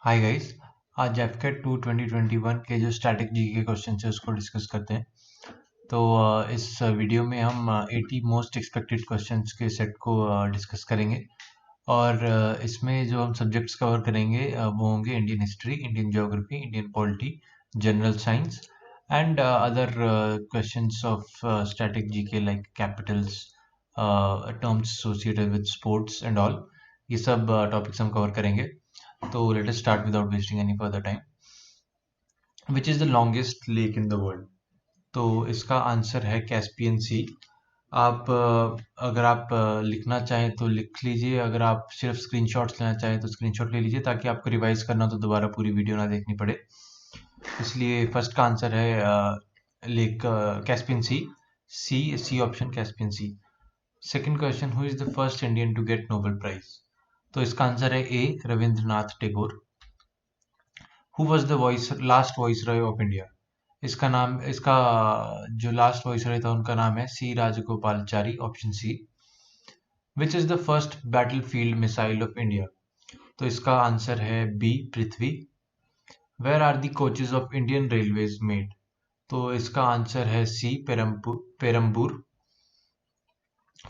Hi guys. आज एफकेट 2 2021 के जो स्टैटिक जीके के क्वेश्चन है उसको डिस्कस करते हैं। तो इस वीडियो में हम 80 मोस्ट एक्सपेक्टेड क्वेश्चंस के सेट को डिस्कस करेंगे। और इसमें जो हम सब्जेक्ट्स कवर करेंगे वो होंगे Indian history, Indian geography, Indian polity, general science and other questions of static GK like Capitals, terms associated with sports and all. ये सब टॉपिक्स हम कवर करेंगे। तो let us start without wasting any further time. Which is the longest lake in the world? तो इसका answer है Caspian सी। आप अगर आप लिखना चाहें तो लिख लीजिए, अगर आप सिर्फ स्क्रीनशॉट्स लेना चाहें तो स्क्रीनशॉट ले लीजिए, ताकि आपको रिवाइज करना तो दोबारा पूरी वीडियो ना देखनी पड़े। इसलिए फर्स्ट का आंसर है lake Caspian sea. C option Caspian sea. Second question, who is the first Indian to get Nobel prize? तो इसका आंसर है A Rabindranath Tagore. Who was the last viceroy of India? इसका जो लास्ट वॉइसरॉय था उनका नाम है C Rajagopalachari, option C. Which is the first battle field missile of India? तो इसका आंसर है B Prithvi. Where are the coaches of Indian railways made? तो इसका आंसर है C Perambur.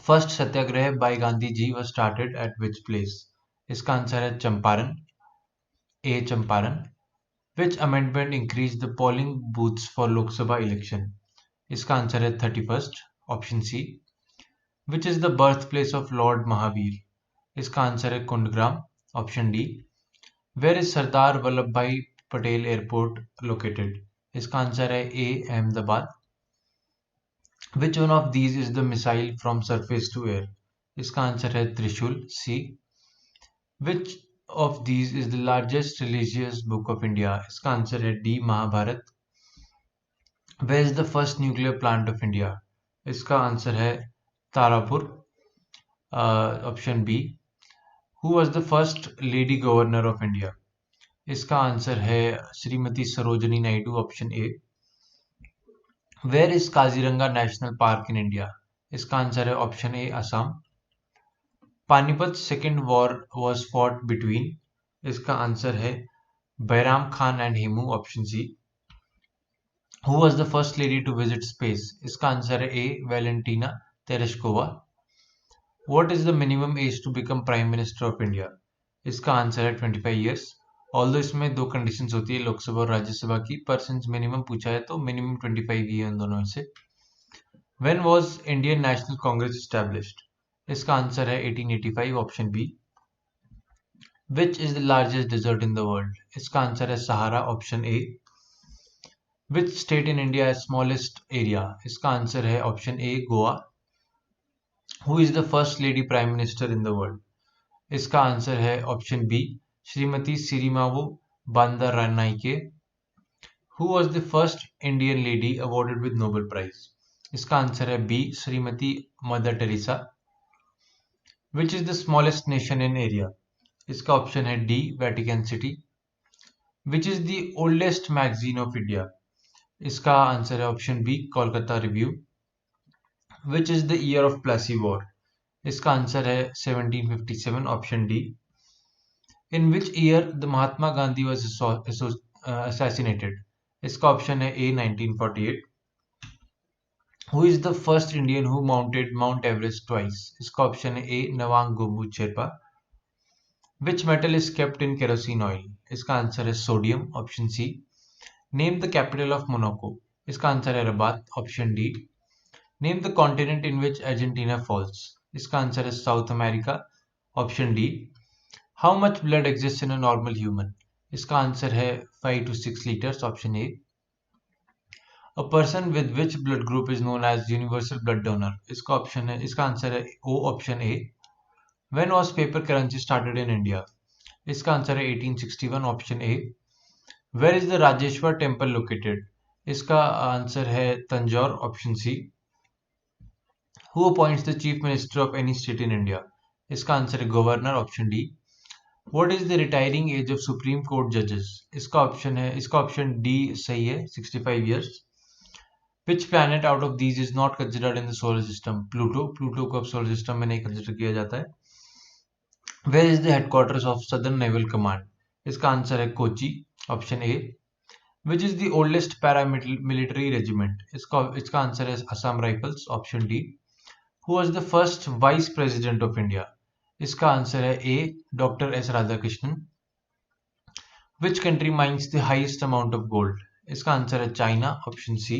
First satyagraha by Gandhi ji was started at which place? इसका answer है Champaran, A Champaran. Which amendment increased the polling booths for Lok Sabha election? इसका answer है 31st, option C. Which is the birthplace of Lord Mahavir? इसका answer है Kundgram, option D. Where is Sardar Vallabh Bhai Patel airport located? इसका answer है A Ahmedabad. Which one of these is the missile from surface to air? इसका answer है त्रिशूल, सी। Which of these is the largest religious book of India? इसका answer है D Mahabharat. Where is the first nuclear plant of India? इसका answer है Tarapur, option B. Who was the first lady governor of India? इसका answer है Shrimati Sarojini Naidu, option A. Where is Kaziranga national park in India? इसका answer है option A Assam. Panipat second war was fought between? इसका answer है Bairam Khan and Hemu, option C. Who was the first lady to visit space? इसका answer है ए Valentina तेरेश्कोवा। What is the minimum age to become Prime Minister of India? इसका answer है 25 years। Although इसमें दो conditions होती है लोकसभा और राज्यसभा की, पर सिंस मिनिमम पूछा है तो मिनिमम 25 ही है उन दोनों में से। When was Indian National Congress established? इसका आंसर है 1885, option B. Which is the largest desert in the world? इसका आंसर है Sahara, option A. Which state in India has smallest area? इसका आंसर है option A Goa. Who is the first lady prime minister in the world? इसका answer है option B Shrimati Sirimavo Bandaranaike. Who was the first Indian lady awarded with Nobel Prize? इसका answer है B Shrimati Mother Teresa. Which is the smallest nation in area? इसका option है D Vatican City. Which is the oldest magazine of India? इसका answer है option B Kolkata review. Which is the year of Plassey War? इसका answer है 1757, option D. In which year the Mahatma Gandhi was assassinated? इसका option है A 1948। Who is the first Indian who mounted Mount Everest twice? इसका option है A Nawang Gombu Sherpa. Which metal is kept in kerosene oil? इसका answer है sodium, option C. Name the capital of Monaco. इसका answer है Rabat, option D. Name the continent in which Argentina falls. इसका answer है South America, option D. How much blood exists in a normal human? इसका answer है 5 to 6 liters, option A. A person with which blood group is known as universal blood donor? इसका answer है O, option A. When was paper currency started in India? इसका answer है 1861, option A. Where is the Rajeshwar temple located? इसका answer है Tanjore, option C. Who appoints the chief minister of any state in India? इसका answer है governor, option D. What is the retiring age of Supreme Court judges? इसका option D सही है, 65 years. Which planet out of these is not considered in the solar system? Pluto को अब solar system में नहीं consider किया जाता है। Where is the headquarters of Southern Naval Command? इसका आंसर है Kochi, option A. Which is the oldest paramilitary regiment, इसका आंसर है Assam Rifles, option D. Who was the first vice president of India, इसका आंसर है A, doctor S Radhakrishnan. Which country mines the highest amount of gold, इसका answer है China, option C.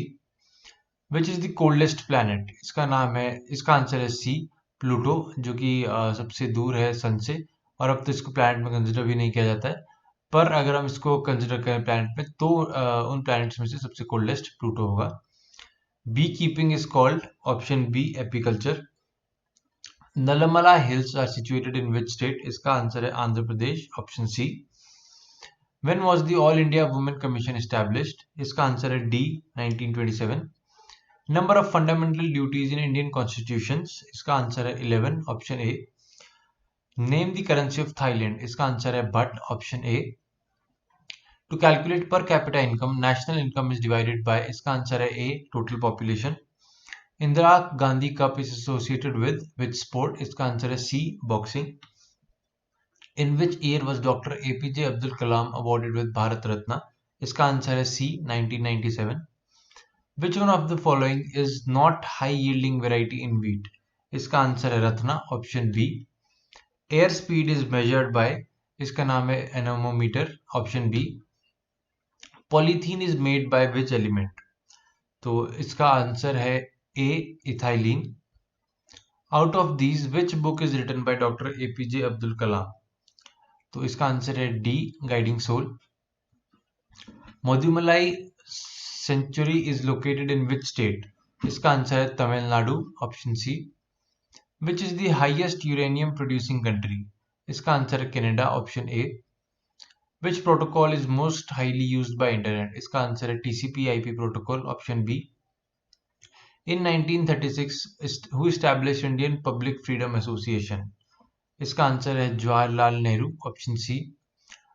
Which is the coldest planet, इसका answer है C, Pluto, जो कि सबसे दूर है सन से, और अब तो इसको प्लैनेट में कंसिडर भी नहीं किया जाता है। पर अगर हम इसको कंसिडर करें प्लैनेट में, तो उन प्लैनेट्स में से सबसे कोल्डेस्ट प्लूटो होगा। Bee keeping is called, option B, apiculture. Nallamala hills are situated in which state, इसका आंसर है Andhra Pradesh, option C. When was the All India Women Commission established, इसका आंसर है D, 1927। Number of fundamental duties in Indian constitutions, इसका answer है 11, option A. Name the currency of Thailand, इसका answer है baht, option A. To calculate per capita income, national income is divided by, इसका answer है ए, total population। Indira Gandhi cup is associated with which sport, इसका answer है सी, boxing। In which year was Dr. APJ Abdul Kalam awarded with Bharat Ratna, इसका answer है सी, 1997। Which one of the following is not high yielding variety in wheat, इसका answer है Ratna, option B. Air speed is measured by, इसका नाम है anemometer, option B. Polythene is made by which element, तो इसका answer है A, ethylene. Out of these which book is written by doctor APJ Abdul Kalam, तो इसका आंसर है D, guiding soul. Mudumalai sanctuary is located in which state, इसका answer है Tamil Nadu, option C. Which is the highest uranium producing country, इसका answer है Canada, option A. Which protocol is most highly used by internet, इसका answer है TCP IP protocol, option B. In 1936 who established Indian public freedom association, इसका answer है Jawaharlal Nehru, option C.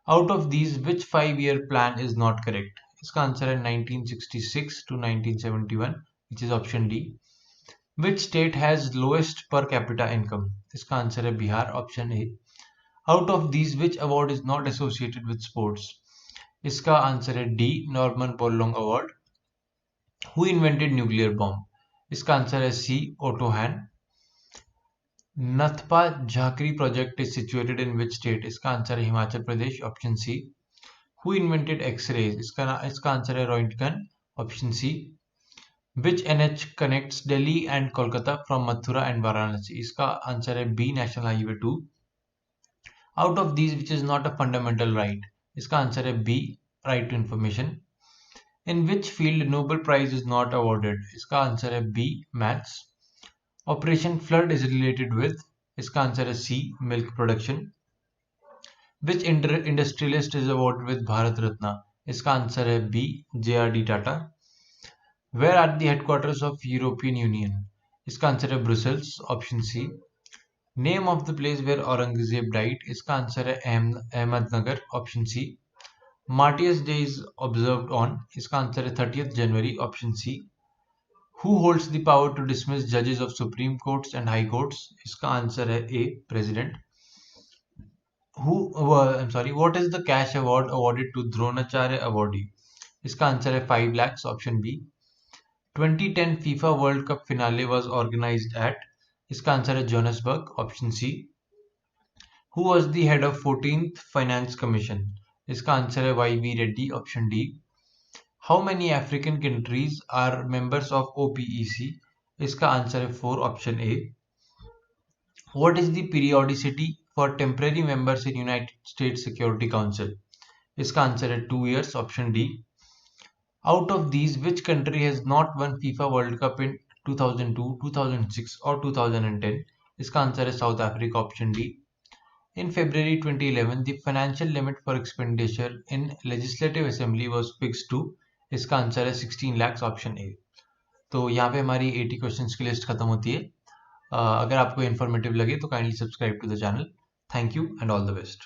Out of these which 5-year plan is not correct, इसका answer है 1966 to 1971, which is option D. Which state has lowest per capita income, इसका answer है Bihar, option A. Out of these which award is not associated with sports, इसका answer है D, Norman Borlaug award. Who invented nuclear bomb, इसका answer है C, Otto Hahn. Nathpa Jhakri project is situated in which state, इसका answer है Himachal Pradesh, option C. Who invented X rays, इसका answer है Roentgen, option C. Which NH connects Delhi and Kolkata from Mathura and Varanasi, इसका answer है B, national highway 2। Out of these which is not a fundamental right, इसका answer है B, right to information. In which field Nobel prize is not awarded, इसका answer है B, maths. Operation Flood is related with, इसका answer है C, milk production. Which industrialist is awarded with Bharat Ratna, इसका answer है B, JRD Tata. Where are the headquarters of European Union, इसका answer है Brussels, option C. Name of the place where Aurangzeb died, इसका answer है Ahmednagar, option C. Martyrs day is observed on, इसका answer है 30th January, option C. Who holds the power to dismiss जजेस of supreme courts and high courts, इसका answer है A, president. What is the cash award awarded to Dronacharya awardee, इसका answer है 5 lakhs, option B. 2010 FIFA world cup finale was organised at, इसका answer है Johannesburg, option C. Who was the head of 14th finance commission, इसका answer है YV Reddy, option D. How many African countries are members of OPEC, इसका answer है 4, option A. What is the periodicity for temporary members in United States Security Council, इसका answer है 2 years, option D. Out of these which country has not won FIFA world cup in 2002, 2006 और 2010, इसका answer है South Africa, option D. In February 2011, the financial limit for expenditure in Legislative Assembly was fixed to, इसका answer है 16 lakhs, option A. तो यहाँ पे हमारी 80 questions की लिस्ट खत्म होती है। अगर आपको इन्फॉर्मेटिव लगे तो kindly subscribe to the channel. Thank you and all the best.